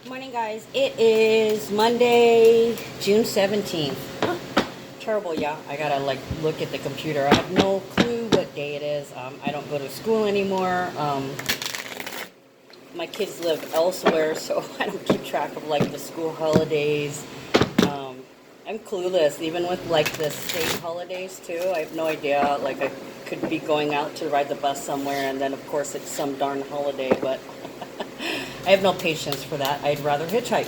Morning, guys. It is Monday, June 17th. Terrible, yeah. I gotta look at the computer. I have no clue what day it is. I don't go to school anymore. My kids live elsewhere, so I don't keep track of the school holidays. Um, I'm clueless, even with the state holidays too. I have no idea. I could be going out to ride the bus somewhere, and then of course it's some darn holiday, but I have no patience for that. I'd rather hitchhike.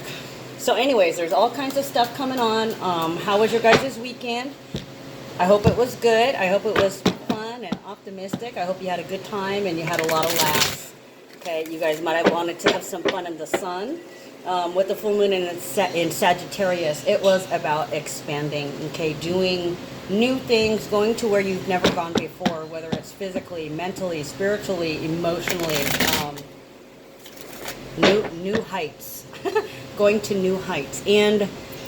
So anyways, there's all kinds of stuff coming on. How was your guys' weekend? I hope it was good. I hope it was fun and optimistic. I hope you had a good time and you had a lot of laughs. Okay, you guys might have wanted to have some fun in the sun. With the full moon in Sagittarius, it was about expanding, okay, doing new things, going to where you've never gone before, whether it's physically, mentally, spiritually, emotionally, new heights. Going to new heights. And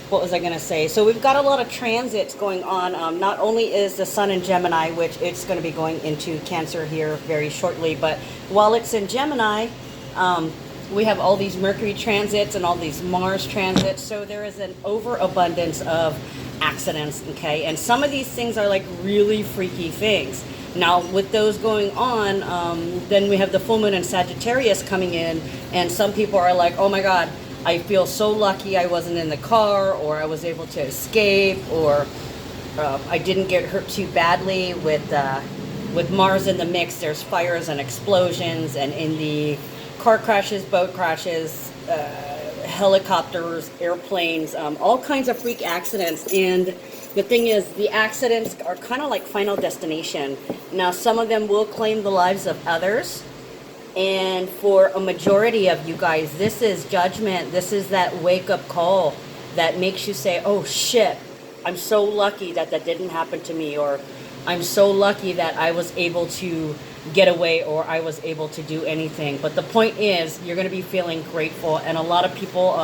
what was I going to say? So we've got a lot of transits going on. Not only is the sun in Gemini, which it's going to be going into Cancer here very shortly, but while it's in Gemini, we have all these Mercury transits and all these Mars transits. So there is an overabundance of accidents, okay? And some of these things are really freaky things. Now, with those going on, then we have the full moon in Sagittarius coming in, and some people are like, oh my God, I feel so lucky I wasn't in the car, or I was able to escape, or I didn't get hurt too badly. With Mars in the mix, there's fires and explosions, and in the car crashes, boat crashes, helicopters, airplanes, all kinds of freak accidents. And the thing is, the accidents are kind of like Final Destination. Now, some of them will claim the lives of others. And for a majority of you guys, this is judgment. This is that wake-up call that makes you say, oh shit, I'm so lucky that that didn't happen to me, or I'm so lucky that I was able to get away, or I was able to do anything. But the point is, you're going to be feeling grateful. And a lot of people,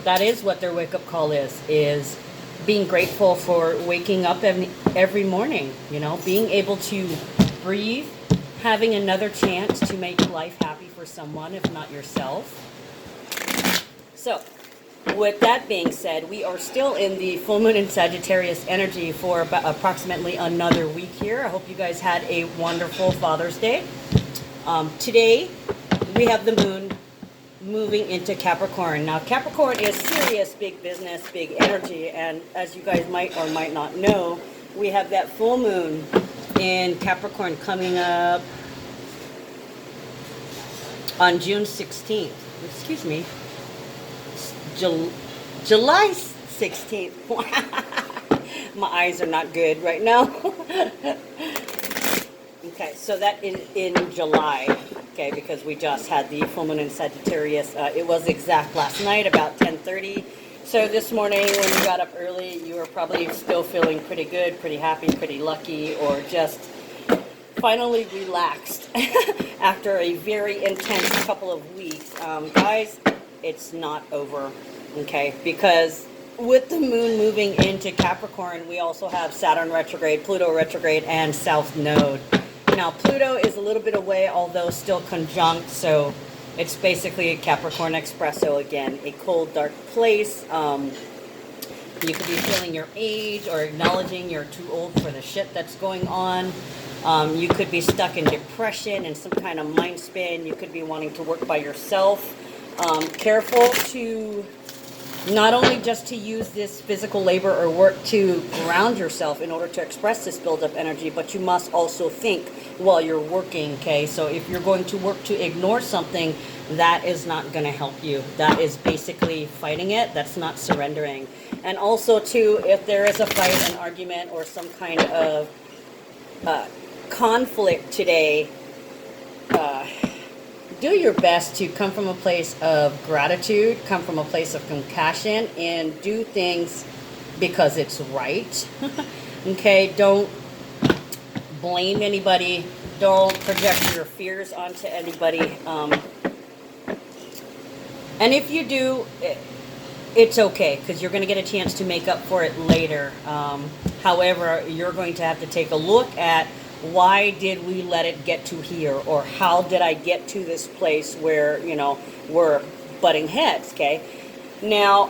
that is what their wake-up call is being grateful for waking up every morning, being able to breathe, having another chance to make life happy for someone, if not yourself. So, with that being said, we are still in the full moon in Sagittarius energy for about approximately another week here. I hope you guys had a wonderful Father's Day. Today, we have the moon moving into Capricorn. Now, Capricorn is serious, big business, big energy, and as you guys might or might not know, we have that full moon in Capricorn coming up on June 16th. Excuse me. July 16th. My eyes are not good right now. Okay, so that is in July. Okay, because we just had the full moon in Sagittarius. It was exact last night, about 10:30. So this morning when you got up early, you were probably still feeling pretty good, pretty happy, pretty lucky, or just finally relaxed after a very intense couple of weeks. Guys, it's not over, okay? Because with the moon moving into Capricorn, we also have Saturn retrograde, Pluto retrograde, and South Node. Now, Pluto is a little bit away, although still conjunct, so it's basically a Capricorn espresso again, a cold, dark place. You could be feeling your age or acknowledging you're too old for the shit that's going on. You could be stuck in depression and some kind of mind spin. You could be wanting to work by yourself. Careful to not only just to use this physical labor or work to ground yourself in order to express this buildup energy, but you must also think while you're working, okay? So if you're going to work to ignore something, that is not going to help you. That is basically fighting it. That's not surrendering. And also, too, if there is a fight, an argument, or some kind of conflict today, do your best to come from a place of gratitude, come from a place of compassion, and do things because it's right. Okay, don't blame anybody. Don't project your fears onto anybody. And if you do, it's okay, because you're going to get a chance to make up for it later. However, you're going to have to take a look at why did we let it get to here, or how did I get to this place where, we're butting heads, okay? Now,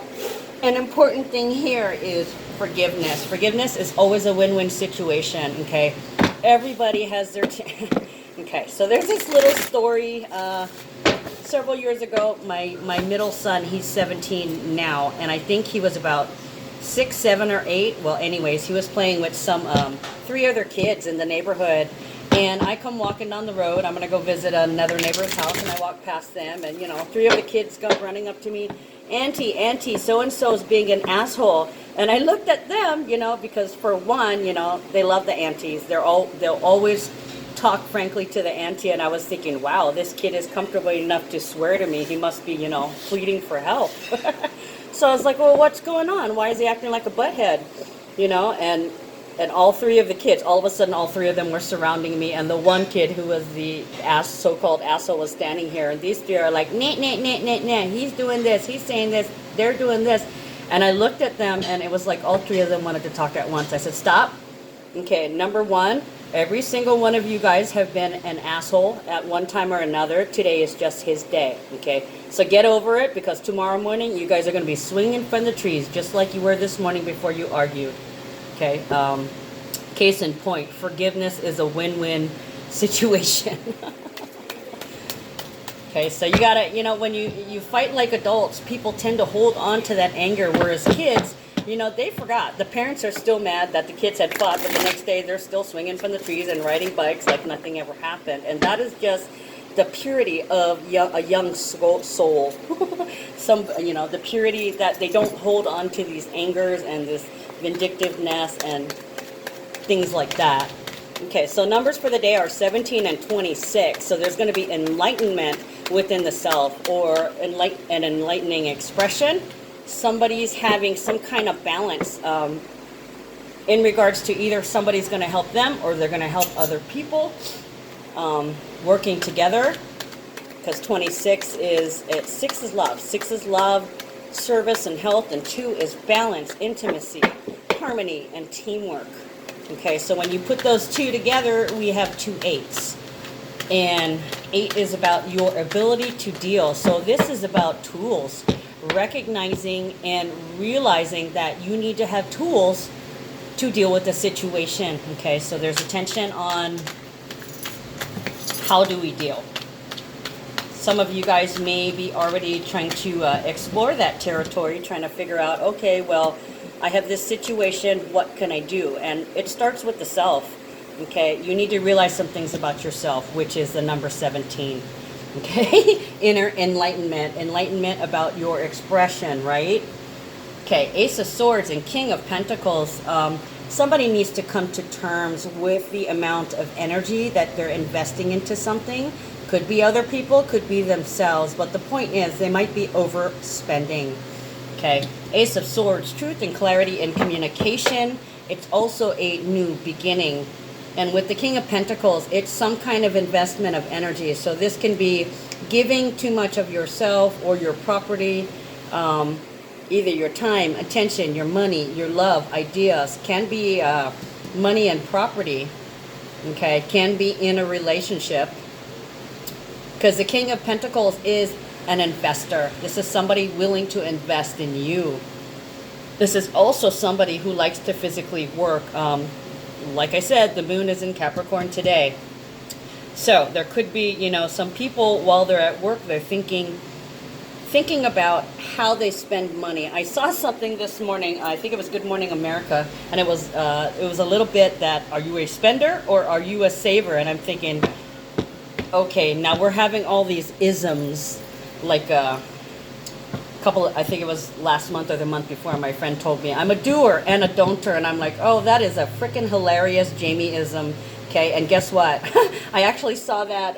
an important thing here is forgiveness. Forgiveness is always a win-win situation, okay? Everybody has their... okay, so there's this little story. Several years ago, my middle son, he's 17 now, and I think he was about 6, 7, or 8. Well, anyways, he was playing with some 3 other kids in the neighborhood, and I come walking down the road. I'm going to go visit another neighbor's house, and I walk past them, and, 3 of the kids come running up to me. Auntie, so-and-so's being an asshole. And I looked at them, because for one, they love the aunties. They'll always talk frankly to the auntie, and I was thinking, wow, this kid is comfortable enough to swear to me. He must be, pleading for help. So I was like, well, what's going on? Why is he acting like a butthead? And all 3 of the kids, all of a sudden, all 3 of them were surrounding me, and the one kid who was the so-called asshole was standing here, and these 3 are like, nah, he's doing this, he's saying this, they're doing this. And I looked at them, and it was like all 3 of them wanted to talk at once. I said, stop. Okay, number 1, every single one of you guys have been an asshole at one time or another. Today is just his day, okay? So get over it, because tomorrow morning you guys are going to be swinging from the trees just like you were this morning before you argued, okay? Case in point, forgiveness is a win-win situation. Okay, so you gotta, when you fight like adults, people tend to hold on to that anger, whereas kids, they forgot. The parents are still mad that the kids had fought, but the next day they're still swinging from the trees and riding bikes like nothing ever happened. And that is just the purity of a young soul. The purity that they don't hold on to these angers and this vindictiveness and things like that. Okay, so numbers for the day are 17 and 26. So there's going to be enlightenment within the self, or an enlightening expression. Somebody's having some kind of balance in regards to either somebody's going to help them or they're going to help other people, working together, because 6 is love. 6 is love, service, and health, and 2 is balance, intimacy, harmony, and teamwork. Okay, so when you put those 2 together, we have 2 8s. And 8 is about your ability to deal. So this is about tools, recognizing and realizing that you need to have tools to deal with the situation. Okay, so there's attention on how do we deal. Some of you guys may be already trying to explore that territory, trying to figure out, okay, well, I have this situation, what can I do? And it starts with the self. Okay, you need to realize some things about yourself, which is the number 17. Okay, inner enlightenment about your expression, right? Okay, Ace of Swords and King of Pentacles. Somebody needs to come to terms with the amount of energy that they're investing into something. Could be other people, could be themselves, but the point is they might be overspending. Okay, Ace of Swords, truth and clarity in communication. It's also a new beginning. And with the King of Pentacles, it's some kind of investment of energy. So this can be giving too much of yourself or your property, either your time, attention, your money, your love, ideas. Can be money and property, okay? Can be in a relationship. Because the King of Pentacles is an investor. This is somebody willing to invest in you. This is also somebody who likes to physically work. Like I said, the moon is in Capricorn today. So there could be, some people while they're at work, they're thinking about how they spend money. I saw something this morning, I think it was Good Morning America, and it was a little bit that, are you a spender or are you a saver? And I'm thinking, okay, now we're having all these isms, like I think it was last month or the month before, my friend told me, I'm a doer and a don'ter, and I'm like, oh, that is a freaking hilarious Jamie-ism, okay? And guess what? I actually saw that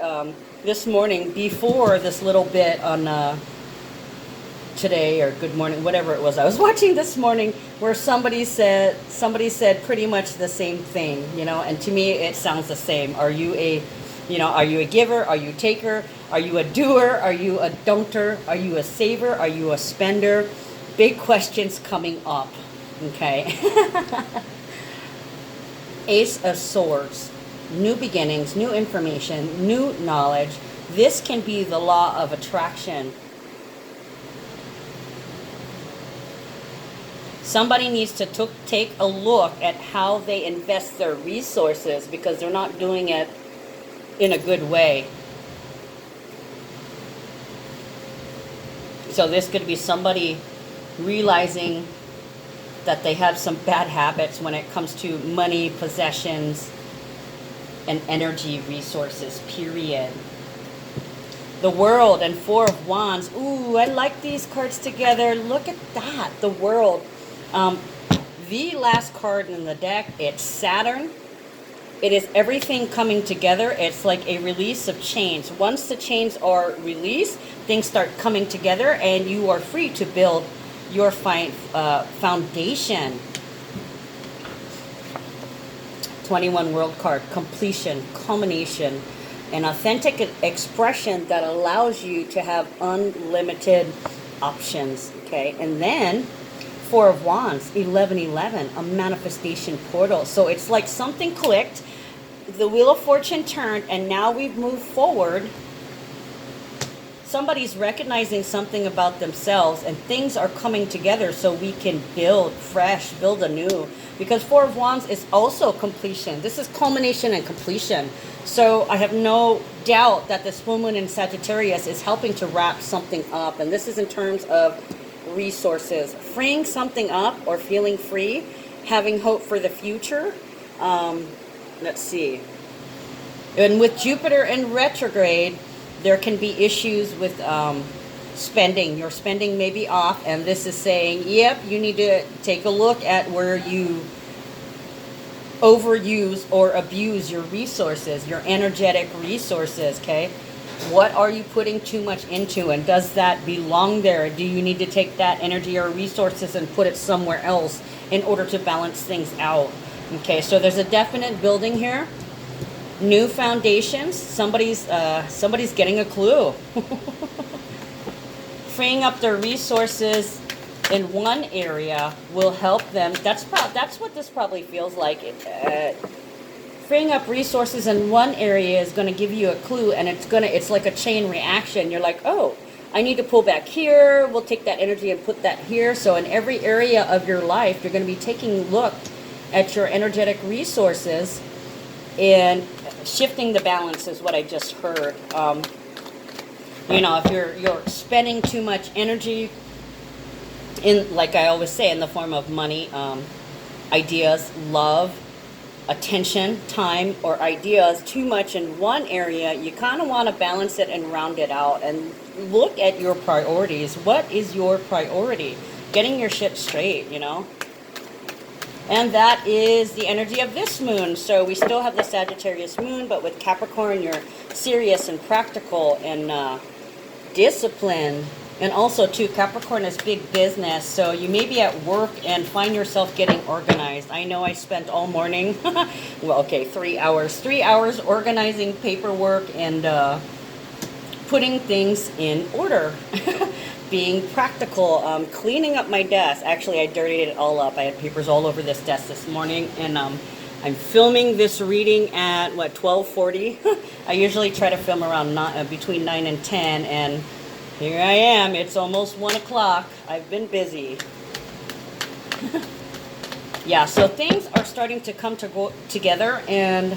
this morning before this little bit on Today or Good Morning, whatever it was. I was watching this morning where somebody said pretty much the same thing, and to me it sounds the same. Are you a giver? Are you a taker? Are you a doer? Are you a don'ter? Are you a saver? Are you a spender? Big questions coming up, okay? Ace of Swords, new beginnings, new information, new knowledge. This can be the law of attraction. Somebody needs to take a look at how they invest their resources, because they're not doing it in a good way. So this could be somebody realizing that they have some bad habits when it comes to money, possessions, and energy resources, period. The World and Four of Wands. Ooh, I like these cards together. Look at that, the World. The last card in the deck, it's Saturn. It is everything coming together. It's like a release of chains. Once the chains are released, things start coming together and you are free to build your foundation. 21 World card, completion, culmination, an authentic expression that allows you to have unlimited options. Okay, and then Four of Wands, 1111, a manifestation portal. So it's like something clicked, the Wheel of Fortune turned, and now we've moved forward. Somebody's recognizing something about themselves, and things are coming together so we can build fresh, build anew. Because Four of Wands is also completion. This is culmination and completion. So I have no doubt that this full moon in Sagittarius is helping to wrap something up. And this is in terms of resources. Freeing something up or feeling free, having hope for the future. Let's see. And with Jupiter in retrograde, there can be issues with spending. Your spending may be off, and this is saying, yep, you need to take a look at where you overuse or abuse your resources, your energetic resources, okay? What are you putting too much into, and does that belong there? Do you need to take that energy or resources and put it somewhere else in order to balance things out? Okay, so there's a definite building here. New foundations. Somebody's getting a clue. Freeing up their resources in one area will help them. That's what this probably feels like. Freeing up resources in one area is going to give you a clue, and it's like a chain reaction. You're like, oh, I need to pull back here. We'll take that energy and put that here. So in every area of your life, you're going to be taking a look at your energetic resources and shifting the balance is what I just heard. You know, if you're spending too much energy in, like I always say, in the form of money, ideas, love, attention, time, or ideas too much in one area, you kind of want to balance it and round it out and look at your priorities. What is your priority? Getting your shit straight, you know? And that is the energy of this moon. So we still have the Sagittarius moon, but with Capricorn, you're serious and practical and disciplined. And also, too, Capricorn is big business. So you may be at work and find yourself getting organized. I know I spent all morning, well, okay, 3 hours. 3 hours organizing paperwork and putting things in order. Being practical, cleaning up my desk. Actually, I dirtied it all up. I had papers all over this desk this morning, and I'm filming this reading at, what, 12:40? I usually try to film around between 9 and 10, and here I am. It's almost 1 o'clock. I've been busy. Yeah, so things are starting to come together, and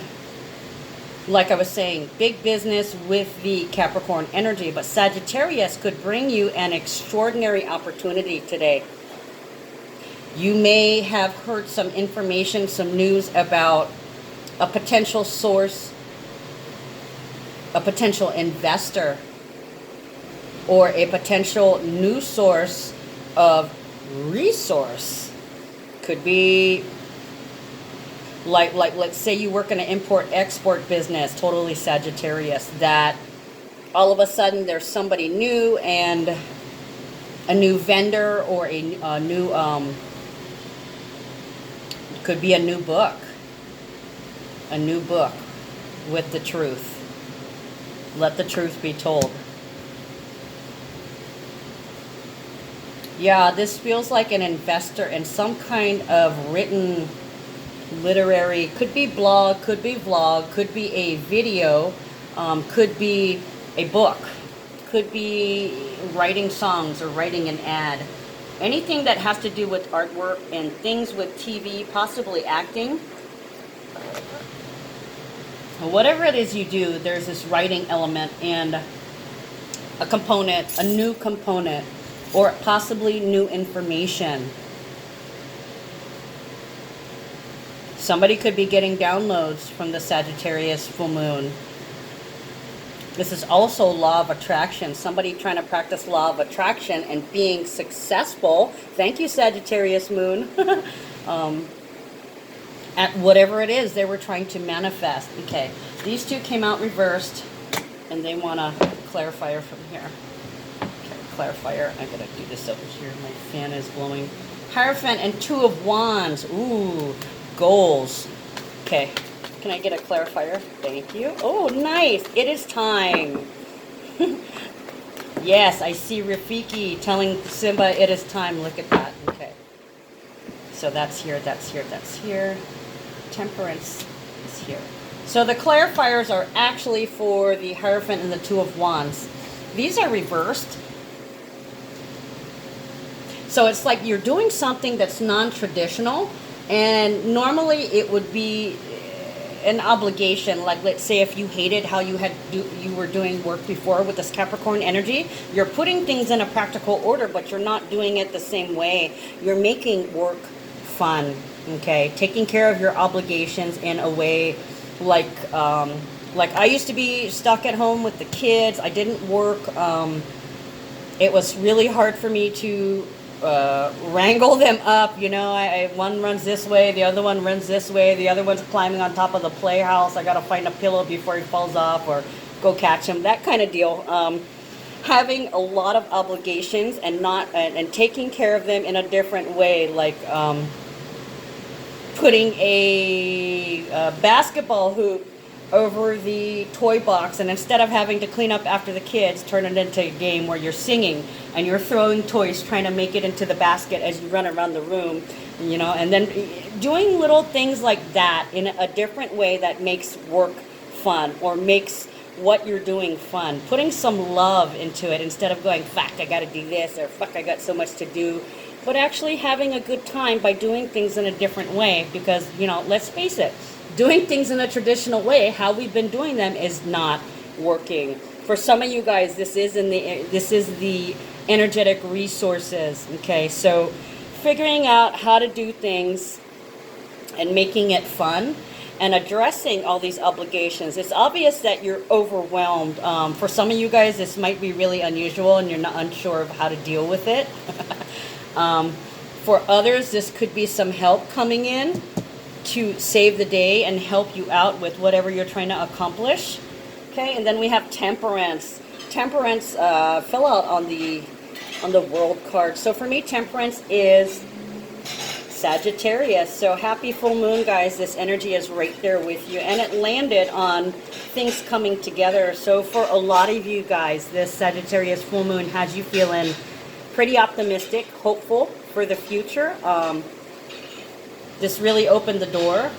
like I was saying, big business with the Capricorn energy, but Sagittarius could bring you an extraordinary opportunity today. You may have heard some information, some news about a potential source, a potential investor, or a potential new source of resource. Could be like let's say you work in an import-export business, totally Sagittarius, that all of a sudden there's somebody new and a new vendor or a new, could be a new book with the truth. Let the truth be told. Yeah, this feels like an investor in some kind of written, literary, could be blog, could be vlog, could be a video, could be a book, could be writing songs or writing an ad. Anything that has to do with artwork and things with TV, possibly acting. Whatever it is you do, there's this writing element and a component, a new component, or possibly new information. Somebody could be getting downloads from the Sagittarius full moon. This is also law of attraction. Somebody trying to practice law of attraction and being successful. Thank you, Sagittarius moon. At whatever it is they were trying to manifest. Okay, these two came out reversed, and they want a clarifier from here. Okay, clarifier. I'm gonna do this over here. My fan is blowing. Hierophant and Two of Wands. Ooh, goals. Okay, can I get a clarifier? Thank you. Oh, nice. It is time. Yes, I see Rafiki telling Simba it is time. Look at that. Okay. So that's here, that's here, that's here. Temperance is here. So the clarifiers are actually for the Hierophant and the Two of Wands. These are reversed. So it's like you're doing something that's non-traditional, and normally it would be an obligation. Like, let's say if you hated how you were doing work before with this Capricorn energy, you're putting things in a practical order, but you're not doing it the same way. You're making work fun. Okay, taking care of your obligations in a way like I used to be stuck at home with the kids. I didn't work. It was really hard for me to wrangle them up. You know, one runs this way, the other one runs this way, the other one's climbing on top of the playhouse. I got to find a pillow before he falls off or go catch him. That kind of deal. Having a lot of obligations and taking care of them in a different way, like putting a basketball hoop over the toy box, and instead of having to clean up after the kids, turn it into a game where you're singing and you're throwing toys, trying to make it into the basket as you run around the room, you know, and then doing little things like that in a different way that makes work fun or makes what you're doing fun. Putting some love into it instead of going, fuck, I gotta do this, or fuck, I got so much to do. But actually having a good time by doing things in a different way, because, you know, let's face it, doing things in a traditional way, how we've been doing them, is not working. For some of you guys, this is the energetic resources. Okay, so figuring out how to do things and making it fun and addressing all these obligations. It's obvious that you're overwhelmed. For some of you guys, this might be really unusual and you're not unsure of how to deal with it. For others, this could be some help coming in to save the day and help you out with whatever you're trying to accomplish. Okay, and then we have Temperance. Temperance fell out on the World card. So for me, Temperance is Sagittarius. So happy full moon, guys. This energy is right there with you, and it landed on things coming together. So for a lot of you guys, this Sagittarius full moon has you feeling pretty optimistic, hopeful for the future. This really opened the door.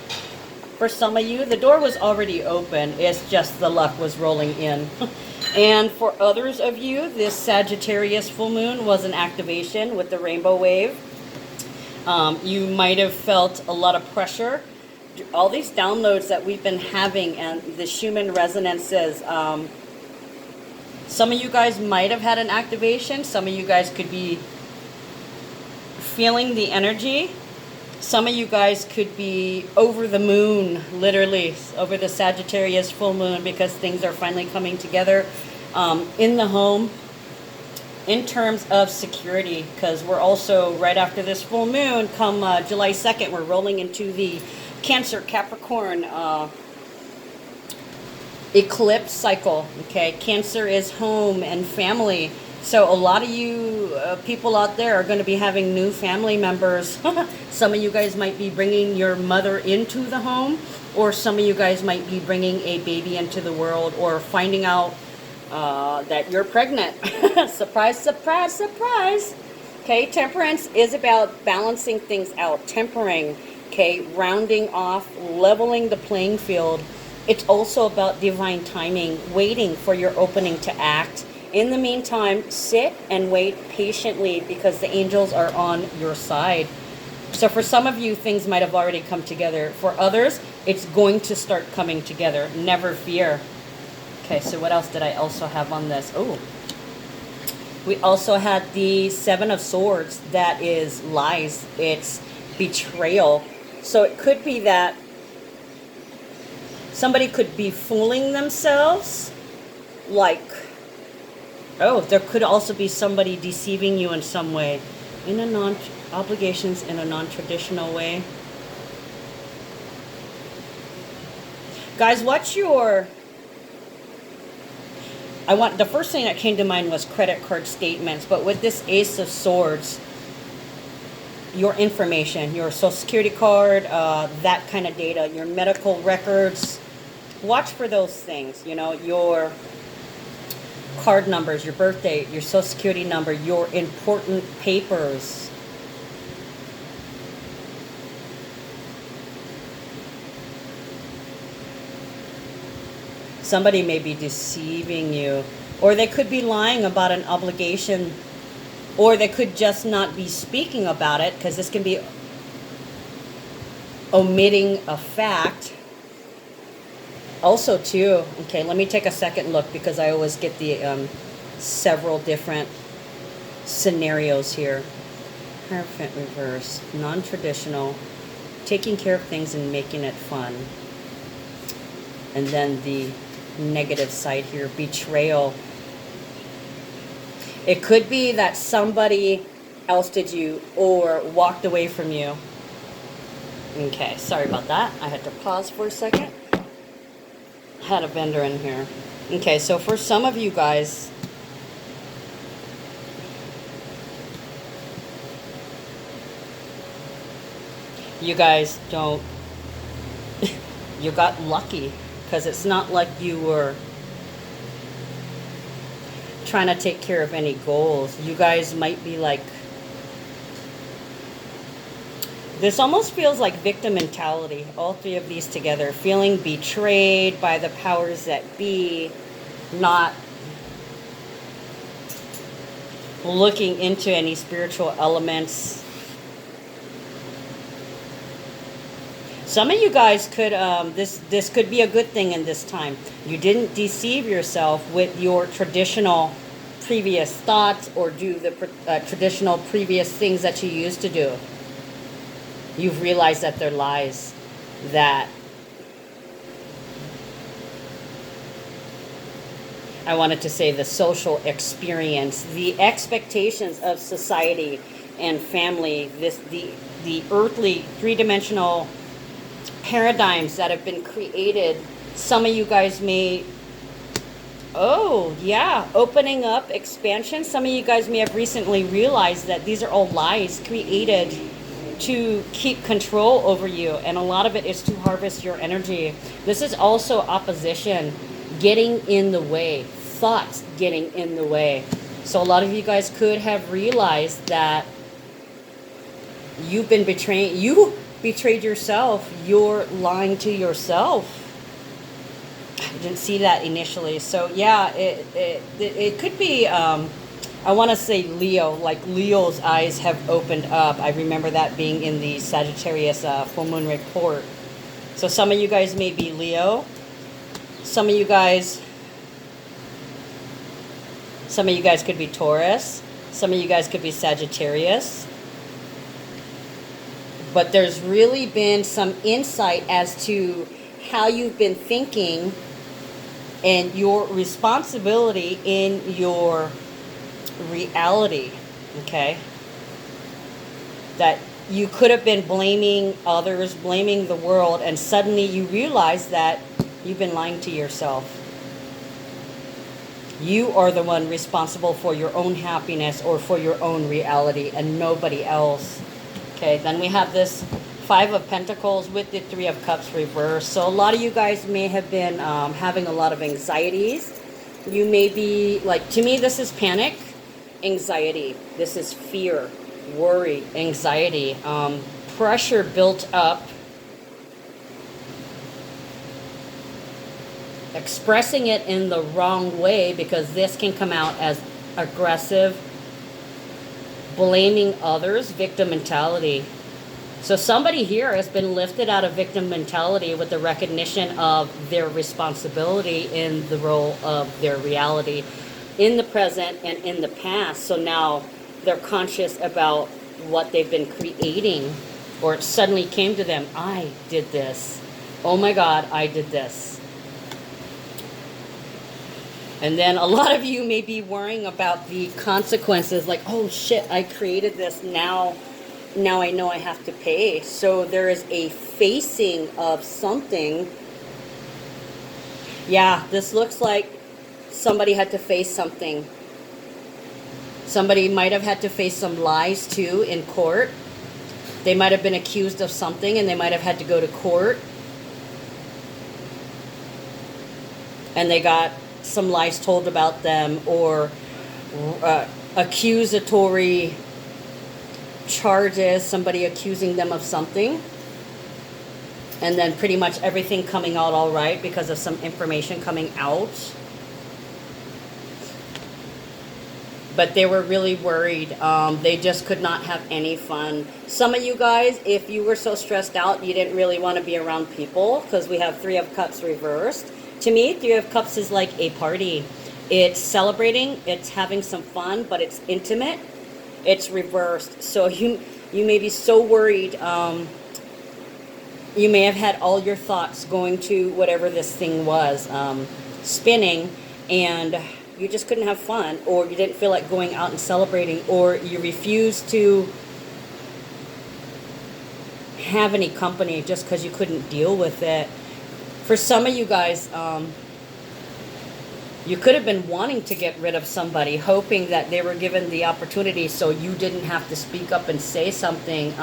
For some of you, the door was already open. It's just the luck was rolling in. And for others of you, this Sagittarius full moon was an activation with the rainbow wave. You might have felt a lot of pressure. All these downloads that we've been having and the Schumann resonances, some of you guys might have had an activation. Some of you guys could be feeling the energy. Some of you guys could be over the moon, literally, over the Sagittarius full moon, because things are finally coming together in the home in terms of security, because we're also, right after this full moon, come July 2nd, we're rolling into the Cancer Capricorn eclipse cycle. Okay, Cancer is home and family. So a lot of you people out there are going to be having new family members. Some of you guys might be bringing your mother into the home, or some of you guys might be bringing a baby into the world, or finding out that you're pregnant. Surprise, surprise, surprise. Okay, Temperance is about balancing things out, tempering, okay, rounding off, leveling the playing field. It's also about divine timing, waiting for your opening to act, In the meantime, sit and wait patiently because the angels are on your side. So for some of you, things might have already come together. For others, it's going to start coming together. Never fear. Okay, so what else did I also have on this? Oh, we also had the Seven of Swords. That is lies. It's betrayal. So it could be that somebody could be fooling themselves. Like, oh, there could also be somebody deceiving you in some way. In a obligations in a non-traditional way. Guys, what's your... the first thing that came to mind was credit card statements, but with this Ace of Swords, your information, your Social Security card, that kind of data, your medical records, watch for those things, you know, your card numbers, your birth date, your Social Security number, your important papers. Somebody may be deceiving you, or they could be lying about an obligation, or they could just not be speaking about it, because this can be omitting a fact. Also, too, okay, let me take a second look, because I always get the several different scenarios here. Hierophant reverse, non-traditional, taking care of things and making it fun. And then the negative side here, betrayal. It could be that somebody ousted you or walked away from you. Okay, sorry about that. I had to pause for a second. Had a vendor in here. Okay, so for some of you guys, you guys don't, you got lucky. Because it's not like you were trying to take care of any goals. You guys might be like... This almost feels like victim mentality. All three of these together. Feeling betrayed by the powers that be. Not looking into any spiritual elements. Some of you guys could, this could be a good thing in this time. You didn't deceive yourself with your traditional previous thoughts or do the traditional previous things that you used to do. You've realized that they're lies. That I wanted to say the social experience, the expectations of society and family, the earthly three-dimensional paradigms that have been created. Some of you guys may, oh yeah, opening up, expansion. Some of you guys may have recently realized that these are all lies created to keep control over you, and a lot of it is to harvest your energy. This is also opposition getting in the way, thoughts getting in the way. So a lot of you guys could have realized that you've been betraying, you betrayed yourself. You're lying to yourself. I didn't see that initially. So yeah, it could be, I want to say Leo, like Leo's eyes have opened up. I remember that being in the Sagittarius full moon report. So some of you guys may be Leo. Some of you guys could be Taurus. Some of you guys could be Sagittarius. But there's really been some insight as to how you've been thinking and your responsibility in your reality, okay? That you could have been blaming others, blaming the world, and suddenly you realize that you've been lying to yourself. You are the one responsible for your own happiness or for your own reality and nobody else. Okay, then we have this Five of Pentacles with the Three of Cups reversed. So a lot of you guys may have been having a lot of anxieties. You may be, like, to me, this is panic, anxiety. This is fear, worry, anxiety, pressure built up, expressing it in the wrong way, because this can come out as aggressive, blaming others, victim mentality. So somebody here has been lifted out of victim mentality with the recognition of their responsibility in the role of their reality in the present and in the past. So now they're conscious about what they've been creating, or it suddenly came to them, I did this. Oh my God, I did this. And then a lot of you may be worrying about the consequences, like, oh shit, I created this, now I know I have to pay. So there is a facing of something. Yeah, this looks like somebody had to face something. Somebody might have had to face some lies too in court. They might have been accused of something and they might have had to go to court. And they got some lies told about them, or accusatory charges, somebody accusing them of something. And then pretty much everything coming out all right because of some information coming out. But they were really worried. They just could not have any fun. Some of you guys, if you were so stressed out, you didn't really want to be around people, because we have Three of Cups reversed. To me, Three of Cups is like a party. It's celebrating, it's having some fun, but it's intimate. It's reversed. So you may be so worried. You may have had all your thoughts going to whatever this thing was, spinning, and you just couldn't have fun, or you didn't feel like going out and celebrating, or you refused to have any company just because you couldn't deal with it. For some of you guys, you could have been wanting to get rid of somebody, hoping that they were given the opportunity so you didn't have to speak up and say something.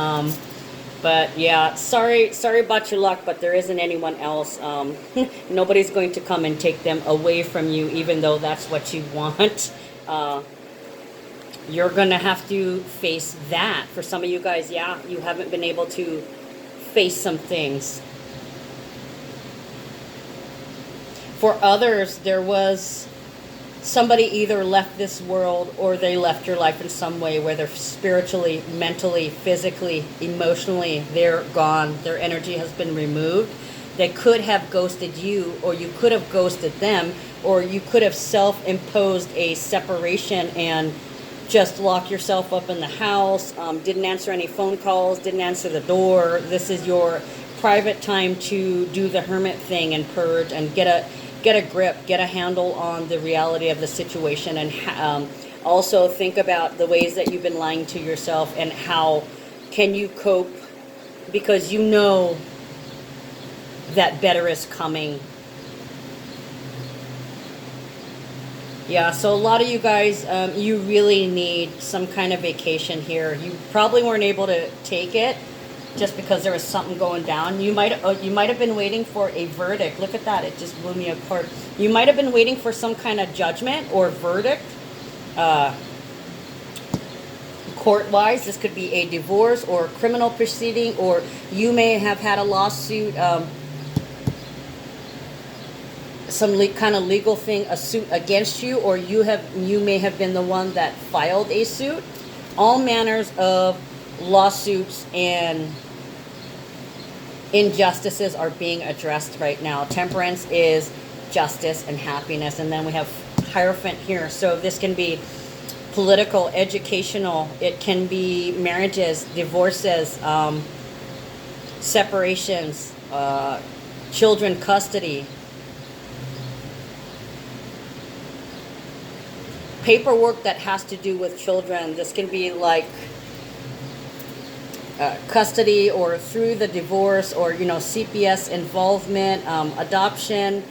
But yeah, sorry about your luck, but there isn't anyone else. Nobody's going to come and take them away from you, even though that's what you want. You're going to have to face that. For some of you guys, yeah, you haven't been able to face some things. For others, there was somebody either left this world or they left your life in some way, whether spiritually, mentally, physically, emotionally, they're gone. Their energy has been removed. They could have ghosted you, or you could have ghosted them, or you could have self-imposed a separation and just lock yourself up in the house, didn't answer any phone calls, didn't answer the door. This is your private time to do the hermit thing and purge and get a grip, get a handle on the reality of the situation, and also think about the ways that you've been lying to yourself and how can you cope, because you know that better is coming. Yeah, so a lot of you guys, you really need some kind of vacation here. You probably weren't able to take it just because there was something going down. You might have been waiting for a verdict. Look at that, it just blew me apart. You might have been waiting for some kind of judgment or verdict, court-wise. This could be a divorce or a criminal proceeding, or you may have had a lawsuit, some kind of legal thing, a suit against you, or you may have been the one that filed a suit. All manners of lawsuits and injustices are being addressed right now. Temperance is justice and happiness, and then we have Hierophant here. So this can be political, educational, it can be marriages, divorces, separations, children custody, paperwork that has to do with children. This can be like custody, or through the divorce, or CPS involvement, adoption,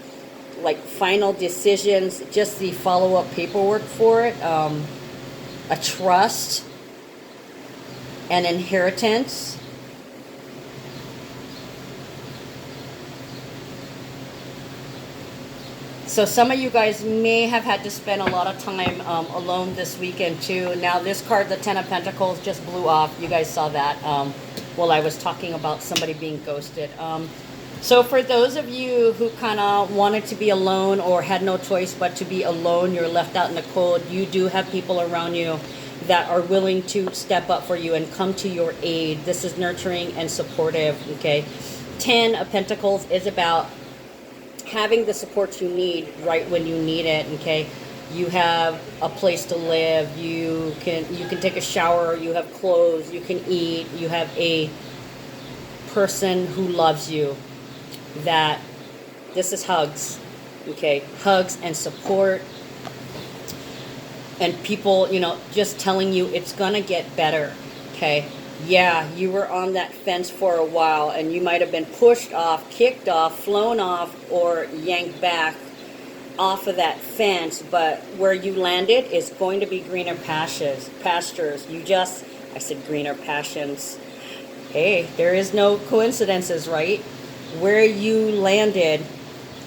like final decisions, just the follow-up paperwork for it, a trust, an inheritance. So some of you guys may have had to spend a lot of time alone this weekend too. Now this card, the Ten of Pentacles, just blew off. You guys saw that while I was talking about somebody being ghosted. So for those of you who kind of wanted to be alone or had no choice but to be alone, you're left out in the cold, you do have people around you that are willing to step up for you and come to your aid. This is nurturing and supportive, okay? 10 of Pentacles is about having the support you need right when you need it, okay? You have a place to live, you can take a shower, you have clothes, you can eat, you have a person who loves you. That this is hugs, okay? Hugs and support, and people, you know, just telling you it's gonna get better, okay? Yeah, you were on that fence for a while and you might have been pushed off, kicked off, flown off, or yanked back off of that fence, but where you landed is going to be greener pastures. I said greener passions. Hey, there is no coincidences, right? Where you landed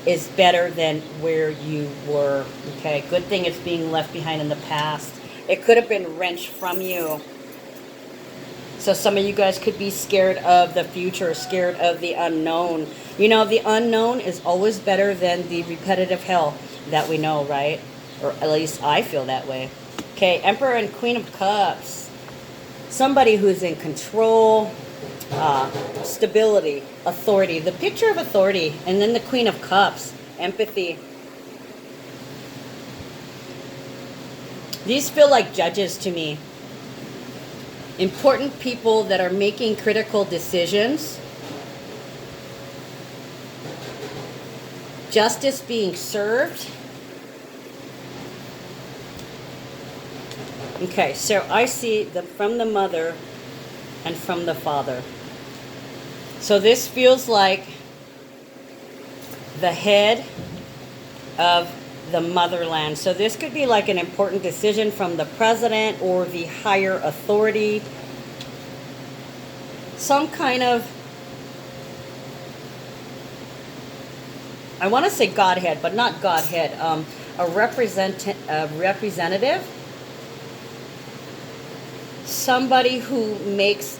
is better than where you were, okay? Good thing it's being left behind in the past. It could have been wrenched from you. So some of you guys could be scared of the future, scared of the unknown. You know, the unknown is always better than the repetitive hell that we know, right? Or at least I feel that way. Okay, Emperor and Queen of Cups. Somebody who's in control, stability, authority. The picture of authority. And then the Queen of Cups, empathy. These feel like judges to me. Important people that are making critical decisions. Justice being served. Okay, so I see from the mother and from the father. So this feels like the head of the motherland. So this could be like an important decision from the president or the higher authority. Some kind of, I want to say Godhead, but not Godhead. A representative. Somebody who makes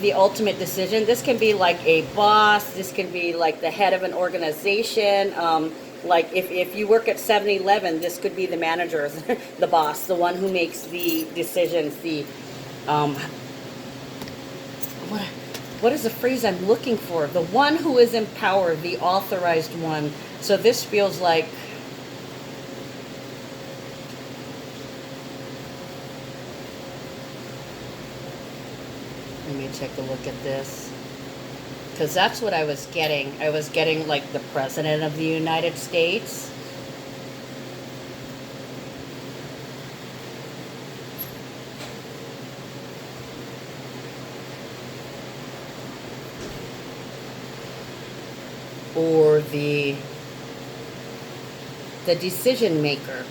the ultimate decision. This can be like a boss. This can be like the head of an organization. Like if you work at 7-Eleven, this could be the manager, the boss, the one who makes the decisions. The what is the phrase I'm looking for? The one who is in power, the authorized one. So this feels like, let me take a look at this. Because that's what I was getting. I was getting like the President of the United States. Or the decision maker.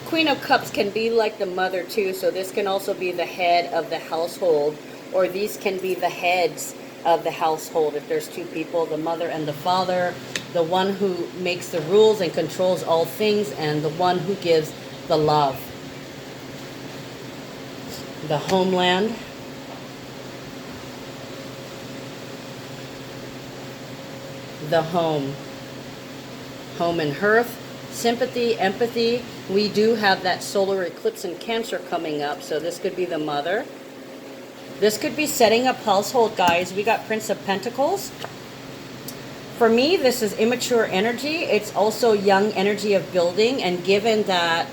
Queen of Cups can be like the mother too. So this can also be the head of the household. Or these can be the heads of the household. If there's two people, the mother and the father, the one who makes the rules and controls all things, and the one who gives the love. The homeland. The home. Home and hearth. Sympathy, empathy. We do have that solar eclipse in Cancer coming up, so this could be the mother. This could be setting up household, guys. We got Prince of Pentacles. For me, this is immature energy. It's also young energy of building. And given that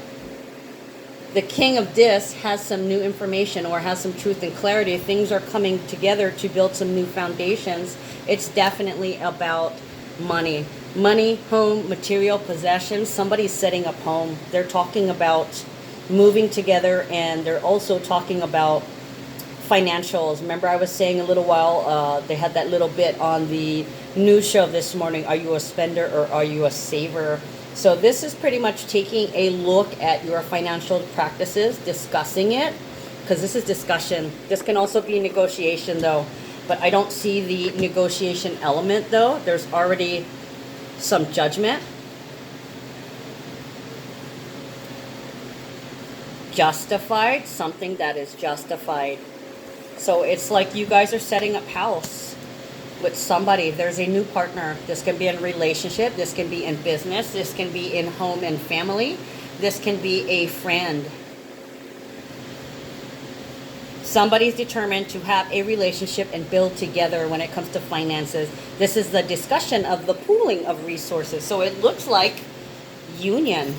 the King of Discs has some new information or has some truth and clarity, things are coming together to build some new foundations. It's definitely about money. Money, home, material, possessions. Somebody's setting up home. They're talking about moving together, and they're also talking about financials. Remember I was saying a little while, they had that little bit on the news show this morning, are you a spender or are you a saver? So this is pretty much taking a look at your financial practices, discussing it, because this is discussion. This can also be negotiation though, but I don't see the negotiation element though. There's already some judgment. Justified, something that is justified. So it's like you guys are setting up house. with somebody. There's a new partner. This can be in a relationship. This can be in business. This can be in home and family. This can be a friend. Somebody's determined to have a relationship and build together when it comes to finances. This is the discussion of the pooling of resources. So it looks like union.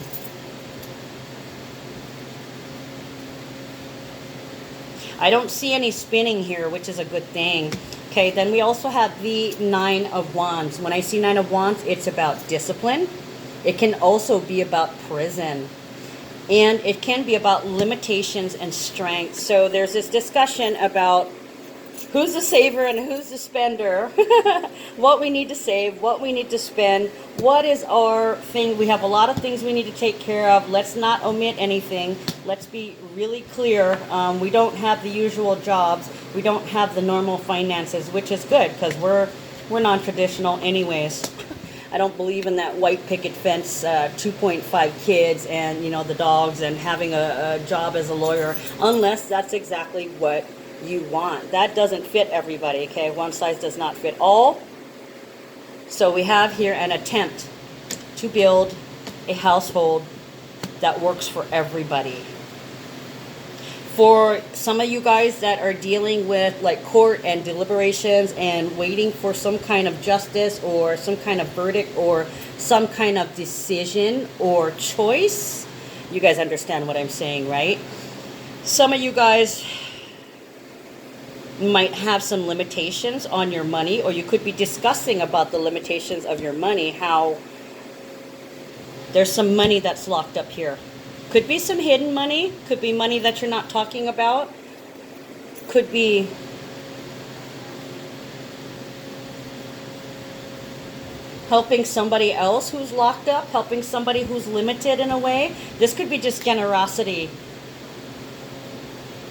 I don't see any spinning here, which is a good thing. Okay, then we also have the Nine of Wands. When I see Nine of Wands, it's about discipline. It can also be about prison. And it can be about limitations and strength. So there's this discussion about who's the saver and who's the spender. What we need to save, what we need to spend, what is our thing. We have a lot of things we need to take care of. Let's not omit anything. Let's be really clear. We don't have the usual jobs. We don't have the normal finances, which is good because we're non-traditional anyways. I don't believe in that white picket fence, 2.5 kids and, you know, the dogs and having a job as a lawyer, unless that's exactly what you want. That doesn't fit everybody, okay? One size does not fit all. So we have here an attempt to build a household that works for everybody. For some of you guys that are dealing with like court and deliberations and waiting for some kind of justice or some kind of verdict or some kind of decision or choice, you guys understand what I'm saying, right? Some of you guys might have some limitations on your money, or you could be discussing about the limitations of your money, how there's some money that's locked up here. Could be some hidden money, could be money that you're not talking about, could be helping somebody else who's locked up, helping somebody who's limited in a way. This could be just generosity.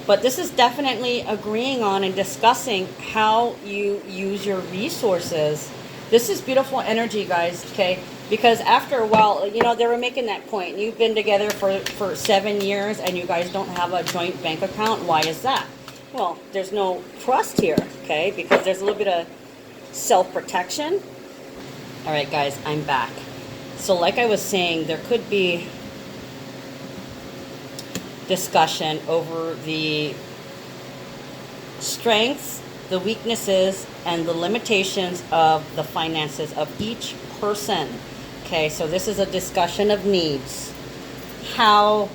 But this is definitely agreeing on and discussing how you use your resources. This is beautiful energy, guys, okay? Because after a while, you know, they were making that point. You've been together for 7 years and you guys don't have a joint bank account. Why is that? Well, there's no trust here, okay? Because there's a little bit of self-protection. All right, guys, I'm back. So like I was saying, there could be discussion over the strengths, the weaknesses, and the limitations of the finances of each person. Okay, so this is a discussion of needs. How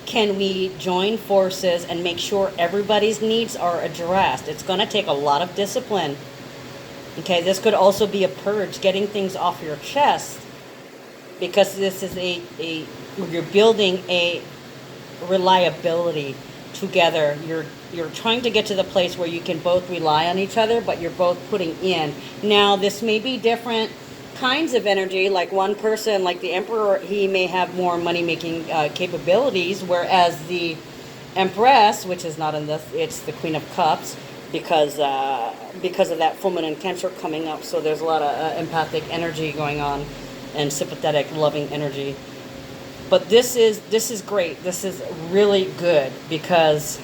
can we join forces and make sure everybody's needs are addressed? It's going to take a lot of discipline. Okay, this could also be a purge, getting things off your chest, because this is you're building a reliability together. You're trying to get to the place where you can both rely on each other, but you're both putting in. Now, this may be different kinds of energy. Like one person, like the Emperor, he may have more money-making capabilities, whereas the Empress, which is not in this, it's the Queen of Cups, because of that full moon in Cancer coming up. So there's a lot of empathic energy going on and sympathetic, loving energy. But this is great. This is really good because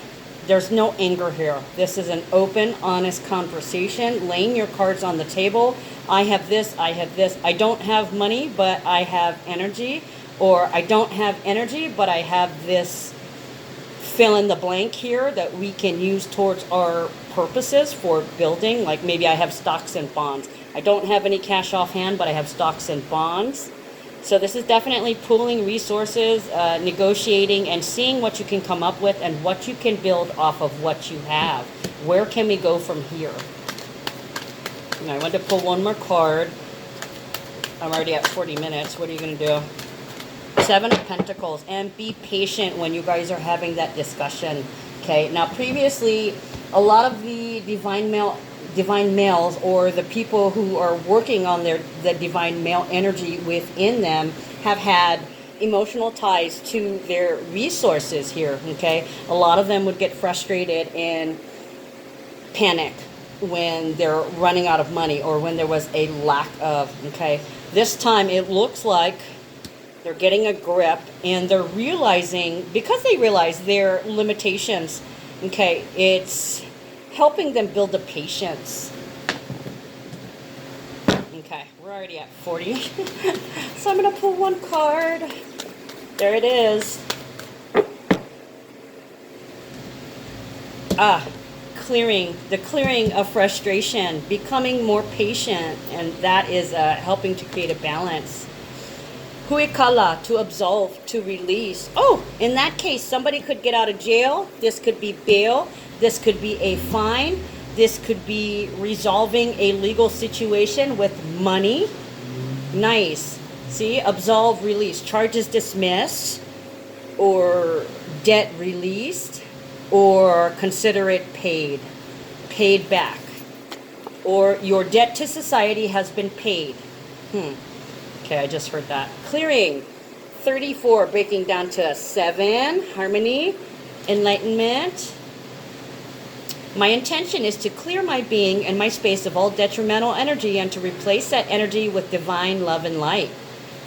there's no anger here. This is an open, honest conversation, laying your cards on the table. I have this, I have this. I don't have money, but I have energy. Or I don't have energy, but I have this fill in the blank here that we can use towards our purposes for building. Like maybe I have stocks and bonds. I don't have any cash offhand, but I have stocks and bonds. So this is definitely pooling resources, negotiating, and seeing what you can come up with and what you can build off of what you have. Where can we go from here? And I want to pull one more card. I'm already at 40 minutes. What are you going to do? Seven of Pentacles. And be patient when you guys are having that discussion. Okay. Now, previously, a lot of the divine males or the people who are working on the divine male energy within them have had emotional ties to their resources here, okay? A lot of them would get frustrated and panic when they're running out of money or when there was a lack of, okay? This time it looks like they're getting a grip and they're realizing, because they realize their limitations, okay, it's helping them build the patience. already at 40. So I'm going to pull one card. There it is. The clearing of frustration, becoming more patient, and that is helping to create a balance. Huikala, to absolve, to release. Oh, in that case, somebody could get out of jail. This could be bail. This could be a fine. This could be resolving a legal situation with money. Nice. See, absolve, release. Charges dismissed, or debt released, or consider it paid back, or your debt to society has been paid. Okay, I just heard that. Clearing, 34, breaking down to 7, harmony, enlightenment. My intention is to clear my being and my space of all detrimental energy and to replace that energy with divine love and light.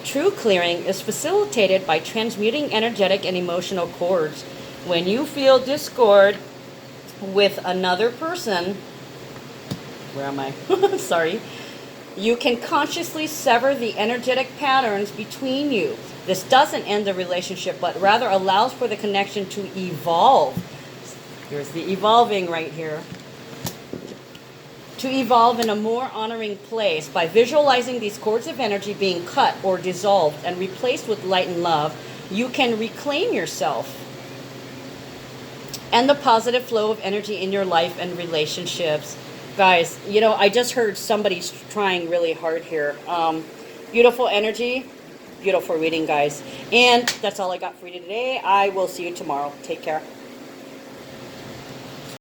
True clearing is facilitated by transmuting energetic and emotional cords. When you feel discord with another person, where am I? Sorry. You can consciously sever the energetic patterns between you. This doesn't end the relationship, but rather allows for the connection to evolve. Here's the evolving right here. To evolve in a more honoring place by visualizing these cords of energy being cut or dissolved and replaced with light and love, you can reclaim yourself and the positive flow of energy in your life and relationships. Guys, you know, I just heard somebody's trying really hard here. Beautiful energy, beautiful reading, guys. And that's all I got for you today. I will see you tomorrow. Take care.